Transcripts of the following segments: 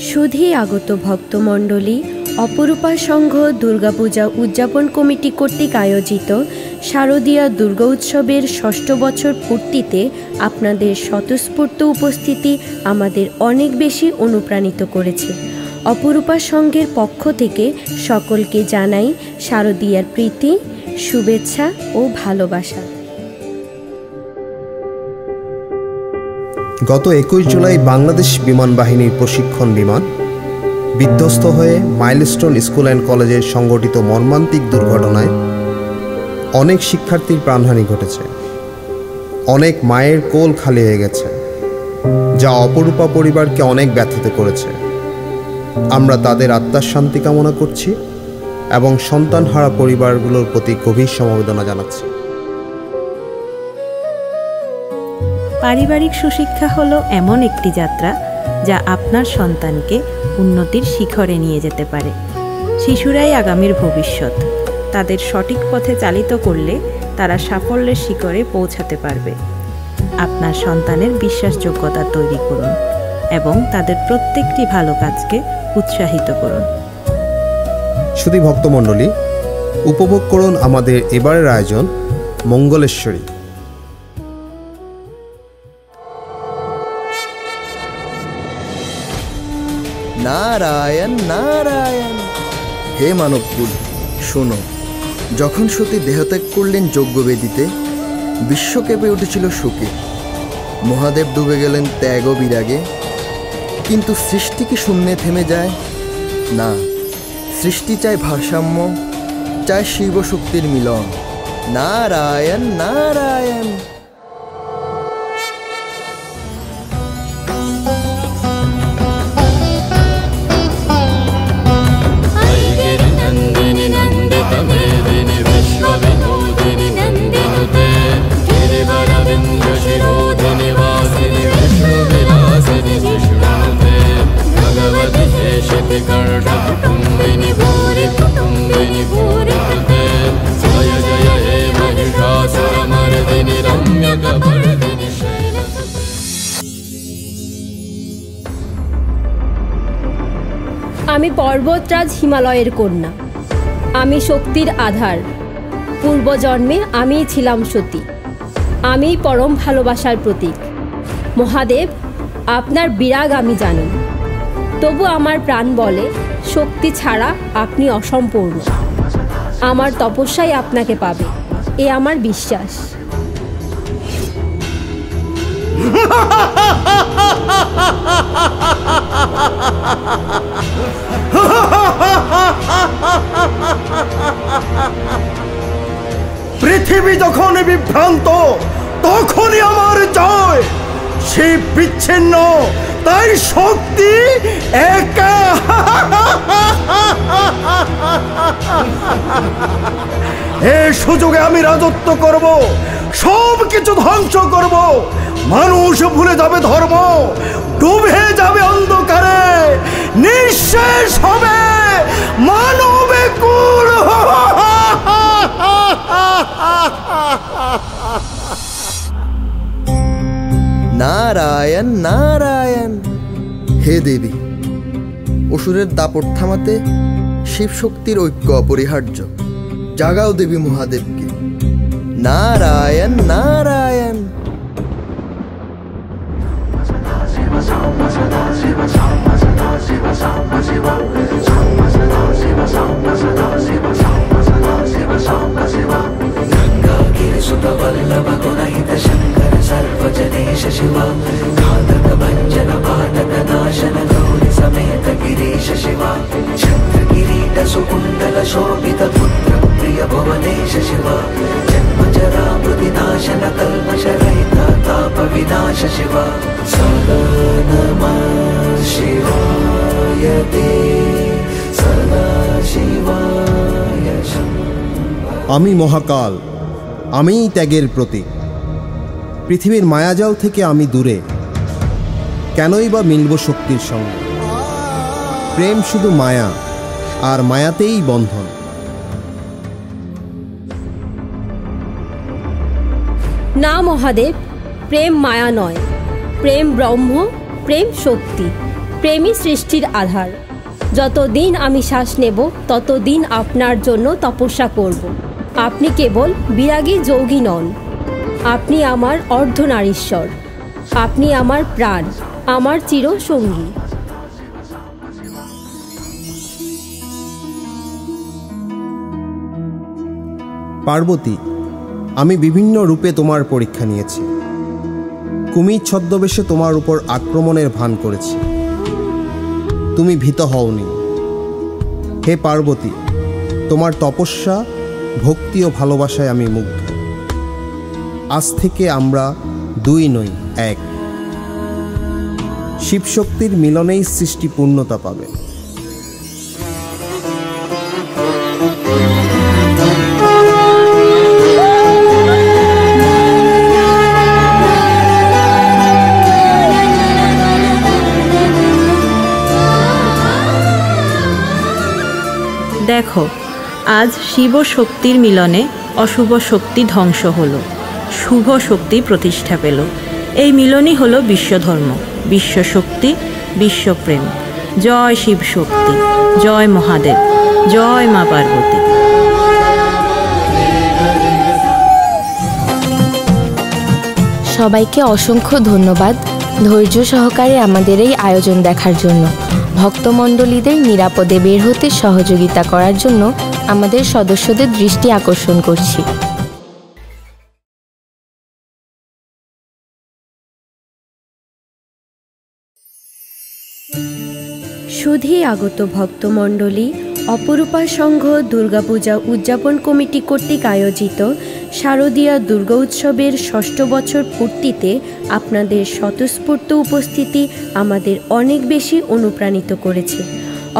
সুধী আগত ভক্তমণ্ডলী, অপরূপা সংঘ দুর্গাপূজা উদযাপন কমিটি কর্তৃক আয়োজিত শারদীয়া দুর্গা উৎসবের ৬ষ্ঠ বছর পূর্তিতে আপনাদের স্বতঃস্ফূর্ত উপস্থিতি আমাদের অনেক বেশি অনুপ্রাণিত করেছে। অপরূপা সংঘের পক্ষ থেকে সকলকে জানাই শারদীয়ার প্রীতি, শুভেচ্ছা ও ভালোবাসা। গত ২১ জুলাই বাংলাদেশ বিমান বাহিনীর প্রশিক্ষণ বিমান বিধ্বস্ত হয়ে মাইলস্টোন স্কুল অ্যান্ড কলেজে সংঘটিত মর্মান্তিক দুর্ঘটনায় অনেক শিক্ষার্থীর প্রাণহানি ঘটেছে। অনেক মায়ের কোল খালি হয়ে গেছে, যা অপরূপা পরিবারকে অনেক ব্যথিত করেছে। আমরা তাদের আত্মার শান্তি কামনা করছি এবং সন্তানহারা পরিবারগুলোর প্রতি গভীর সমবেদনা জানাচ্ছি। পারিবারিক সুশিক্ষা হলো এমন একটি যাত্রা যা আপনার সন্তানকে উন্নতির শিখরে নিয়ে যেতে পারে। শিশুরাই আগামীর ভবিষ্যৎ। তাদের সঠিক পথে চালিত করলে তারা সাফল্যের শিখরে পৌঁছাতে পারবে। আপনার সন্তানের বিশ্বাসযোগ্যতা তৈরি করুন এবং তাদের প্রত্যেকটি ভালো কাজকে উৎসাহিত করুন। শুধু ভক্তমণ্ডলী, উপভোগ করুন আমাদের এবারের আয়োজন মঙ্গলেশ্বরী। নারায়ণ নারায়ণ। হে মানবকুল, শোনো, যখন সতী দেহত্যাগ করলেন যজ্ঞবেদিতে, বিশ্ব কেঁপে উঠেছিল শোকে। মহাদেব ডুবে গেলেন ত্যাগ ও বিরাগে। কিন্তু সৃষ্টি কি শূন্যে থেমে যায়? না, সৃষ্টি চায় ভারসাম্য, চায় শিব শক্তির মিলন। নারায়ণ নারায়ণ। আমি পর্বতরাজ হিমালয়ের কন্যা, আমি শক্তির আধার। পূর্বজন্মে আমিই ছিলাম সতী, আমিই পরম ভালোবাসার প্রতীক। মহাদেব, আপনার বিরাগ আমি জানি, তবু আমার প্রাণ বলে শক্তি ছাড়া আপনি অসম্পূর্ণ। আমার তপস্যাই আপনাকে পাবে, এ আমার বিশ্বাস। পৃথিবী যখন বিভ্রান্ত, তখনই আমার জয়। সে বিচ্ছিন্ন, তাই শক্তি একা। এই সুযোগে আমি রাজত্ব করব, সব কিছু ধ্বংস করব। মানুষ ভুলে যাবে ধর্ম, ডুবে যাবে অন্ধকারে, নিঃশেষ হবে মানবে কুল। নারায়ণ নারায়ণ। হে দেবী, অসুরের দাপট থামাতে শিব শক্তির ঐক্য অপরিহার্য। জাগাও দেবী মহাদেবকে। নারায়ণ নারায়ণ। वल्लभ गुणहित शंकर सर्वजनेश शिवा, घातक भंजन पातक नाशन गौरी समेत गिरीश शिवा, छत्र किरीट सुकुंडल शोभित पुत्र प्रिय भुवनेश शिवा, जन्म जरा मृति नाशन कल्मष रहित ताप विनाश शिवा, सदा नमः शिवाय ते सदा शिवाय शंभो। আমি মহাকাল, আমিই ত্যাগের প্রতীক। পৃথিবীর মায়াজাল থেকে আমি দূরে, কেনই বা মিলব শক্তির সঙ্গে? প্রেম শুধু মায়া, আর মায়াতেই বন্ধন। না মহাদেব, প্রেম মায়া নয়, প্রেম ব্রহ্ম, প্রেম শক্তি। প্রেমই সৃষ্টির আধার। যতদিন আমি শ্বাস নেব ততদিন আপনার জন্য তপস্যা করব। আপনি কেবল বিরাগী যোগী নন, আপনি আমার অর্ধনারীশ্বর, আপনি আমার প্রাণ, আমার চিরসঙ্গী। পার্বতী, আমি বিভিন্ন রূপে তোমার পরীক্ষা নিয়েছি। কুমির ছদ্মবেশে তোমার উপর আক্রমণের ভান করেছি, তুমি ভীত হওনি। হে পার্বতী, তোমার তপস্যা, ভক্তি ও ভালোবাসায় আমি মুগ্ধ। আজ থেকে আমরা দুই নই, এক। শিবশক্তির মিলনেই সৃষ্টি পূর্ণতা পাবে। দেখো, আজ শিব শক্তির মিলনে অশুভ শক্তি ধ্বংস হলো, শুভ শক্তি প্রতিষ্ঠা পেল। এই মিলনই হলো বিশ্বধর্ম, বিশ্বশক্তি, বিশ্বপ্রেম। জয় শিব শক্তি, জয় মহাদেব, জয় মা পার্বতী। সবাইকে অসংখ্য ধন্যবাদ ধৈর্য সহকারে আমাদের এই আয়োজন দেখার জন্য। ভক্তমণ্ডলীদের নিরাপদে বের হতে সহযোগিতা করার জন্য আমাদের সদস্যদের দৃষ্টি আকর্ষণ করছি। সুধী আগত ভক্তমণ্ডলী, অপরূপা সংঘ দুর্গাপূজা উদযাপন কমিটি কর্তৃক আয়োজিত শারদীয়া দুর্গা উৎসবের ৬ষ্ঠ বছর পূর্তিতে আপনাদের স্বতঃস্ফূর্ত উপস্থিতি আমাদের অনেক বেশি অনুপ্রাণিত করেছে।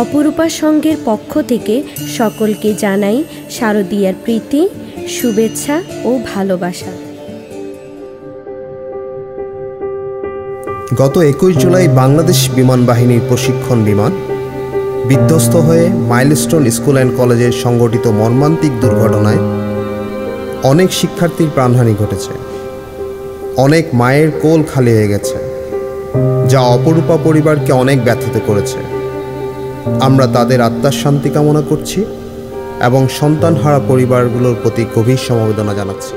অপরূপা সংঘের পক্ষ থেকে সকলকে জানাই শারদীয়ার প্রীতি, শুভেচ্ছা ও ভালোবাসা। গত ২১ জুলাই বাংলাদেশ বিমান বাহিনীর প্রশিক্ষণ বিমান বিধ্বস্ত হয়ে মাইলস্টোন স্কুল অ্যান্ড কলেজে সংঘটিত মর্মান্তিক দুর্ঘটনায় অনেক শিক্ষার্থীর প্রাণহানি ঘটেছে। অনেক মায়ের কোল খালি হয়ে গেছে, যা অপরূপা পরিবারকে অনেক ব্যথিত করেছে। আমরা তাদের আত্মার শান্তি কামনা করছি এবং সন্তানহারা পরিবারগুলোর প্রতি গভীর সমবেদনা জানাচ্ছি।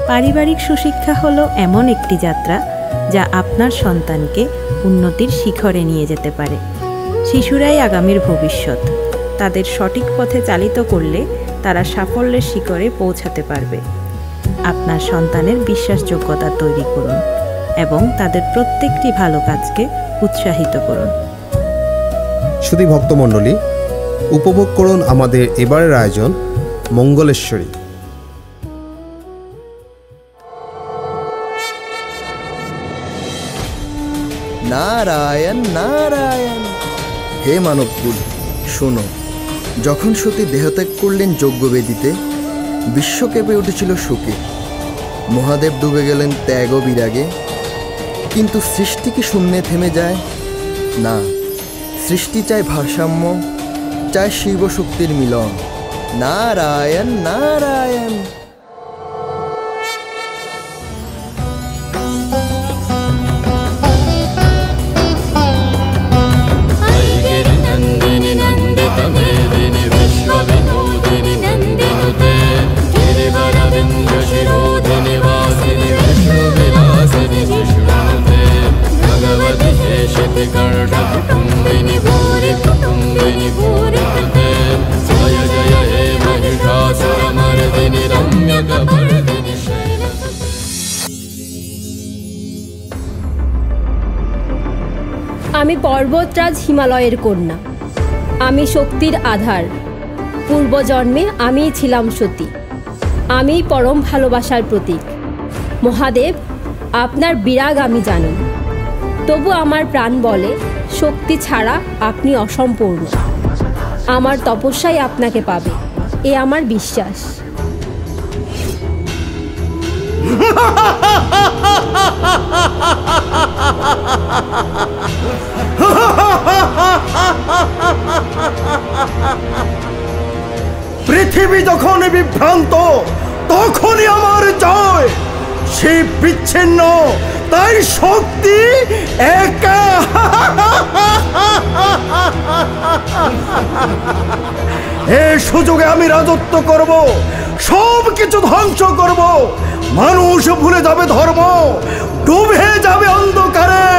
পারিবারিক সুশিক্ষা হলো এমন একটি যাত্রা যা আপনার সন্তানকে উন্নতির শিখরে নিয়ে যেতে পারে। শিশুরাই আগামীর ভবিষ্যৎ। তাদের সঠিক পথে চালিত করলে তারা সাফল্যের শিখরে পৌঁছাতে পারবে। আপনার সন্তানের বিশ্বাসযোগ্যতা তৈরি করুন এবং তাদের প্রত্যেকটি ভালো কাজকে উৎসাহিত করুন। শুধু ভক্তমণ্ডলী, উপভোগ করুন আমাদের এবারের আয়োজন মঙ্গলেশ্বরী। নারায়ণ নারায়ণ। হে মানবকুল, শোনো, যখন সতী দেহত্যাগ করলেন যজ্ঞবেদিতে, বিশ্ব কেঁপে উঠেছিল শোকে। মহাদেব ডুবে গেলেন ত্যাগ ও বিরাগে। কিন্তু সৃষ্টি কি শূন্যে থেমে যায়? না, সৃষ্টি চায় ভারসাম্য, চায় শিব শক্তির মিলন। নারায়ণ নারায়ণ। আমি পর্বতরাজ হিমালয়ের কন্যা, আমি শক্তির আধার। পূর্বজন্মে আমিই ছিলাম সতী, আমিই পরম ভালোবাসার প্রতীক। মহাদেব, আপনার বিরাগ আমি জানি, তবু আমার প্রাণ বলে শক্তি ছাড়া আপনি অসম্পূর্ণ। আমার তপস্যাই আপনাকে পাবে, এ আমার বিশ্বাস। পৃথিবী যখন বিভ্রান্ত, তখনই আমার জয়। শিব বিচ্ছিন্ন, তাই শক্তি একা। এই সুযোগে আমি রাজত্ব করব, সব কিছু ধ্বংস করব। মানুষ ভুলে যাবে ধর্ম, ডুবে যাবে অন্ধকারে,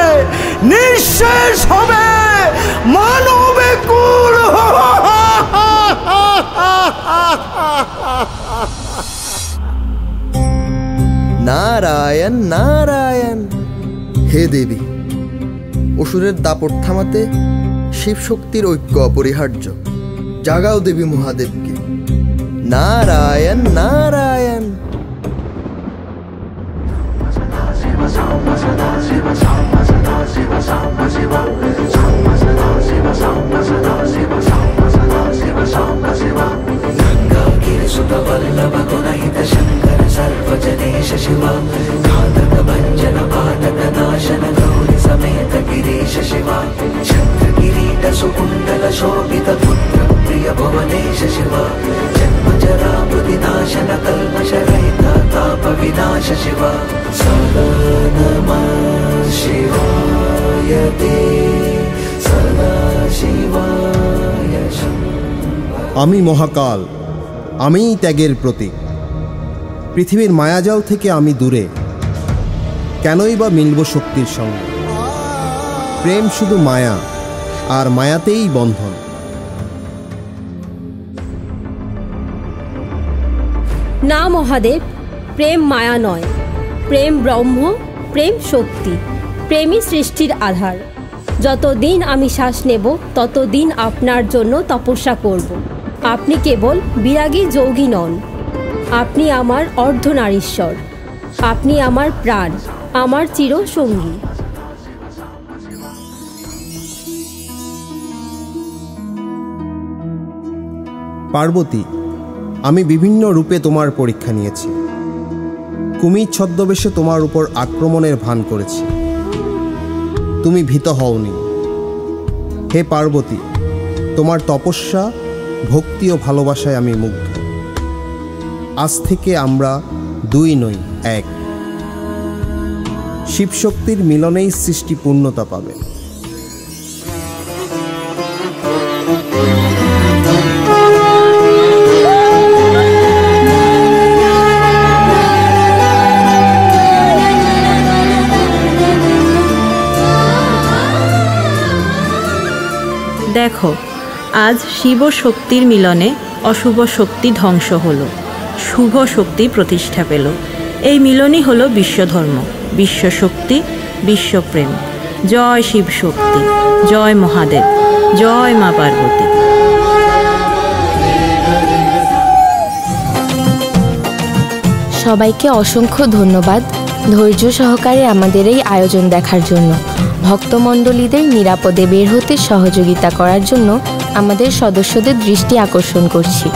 নিঃশেষ হবে মানবে কুল। নারায়ণ নারায়ণ। হে দেবী, অসুরের দাপট থামাতে শিব শক্তির ঐক্য অপরিহার্য। জাগাও দেবী মহাদেবকে। নারায়ণ নারায়ণ। वल्लभ गुणहित शंकर सर्वजनेश शिवा घातक भंजन पातक नाशन गौरी समेत गिरीश शिवा छत्र किरीट सुकुंडल शोभित पुत्र प्रिय भुवनेश शिवा जन्म जरा बुद्धि नाशन कल्मष रहित ताप विनाश शिवा सदा नमः शिवाय ते सदा शिवाय আমি মহাকাল, আমিই ত্যাগের প্রতীক। পৃথিবীর মায়াজাল থেকে আমি দূরে, কেনই বা মিলব শক্তির সঙ্গে? প্রেম শুধু মায়া, আর মায়াতেই বন্ধন। না মহাদেব, প্রেম মায়া নয়, প্রেম ব্রহ্ম, প্রেম শক্তি, প্রেমই সৃষ্টির আধার। যতদিন আমি শ্বাস নেব ততদিন আপনার জন্য তপস্যা করব। আপনি কেবল বিরাগী যোগী নন, আপনি আমার অর্ধনারীশ্বর, আপনি আমার প্রাণ, আমার চিরসঙ্গী। পার্বতী, আমি বিভিন্ন রূপে তোমার পরীক্ষা নিয়েছি। কুমির ছদ্মবেশে তোমার উপর আক্রমণের ভান করেছি, তুমি ভীত হওনি। হে পার্বতী, তোমার তপস্যা, ভক্তি ও ভালোবাসায় আমি মুগ্ধ। আজ থেকে আমরা দুই নই, এক। শিবশক্তির মিলনেই সৃষ্টি পূর্ণতা পাবে। দেখো, আজ শিব শক্তির মিলনে অশুভ শক্তি ধ্বংস হলো, শুভ শক্তি প্রতিষ্ঠা পেল। এই মিলনই হলো বিশ্বধর্ম, বিশ্বশক্তি, বিশ্বপ্রেম। জয় শিব শক্তি, জয় মহাদেব, জয় মা পার্বতী। সবাইকে অসংখ্য ধন্যবাদ ধৈর্য সহকারে আমাদের এই আয়োজন দেখার জন্য। ভক্তমণ্ডলীদের নিরাপদে বের হতে সহযোগিতা করার জন্য আমাদের সদস্যদের দৃষ্টি আকর্ষণ করছি।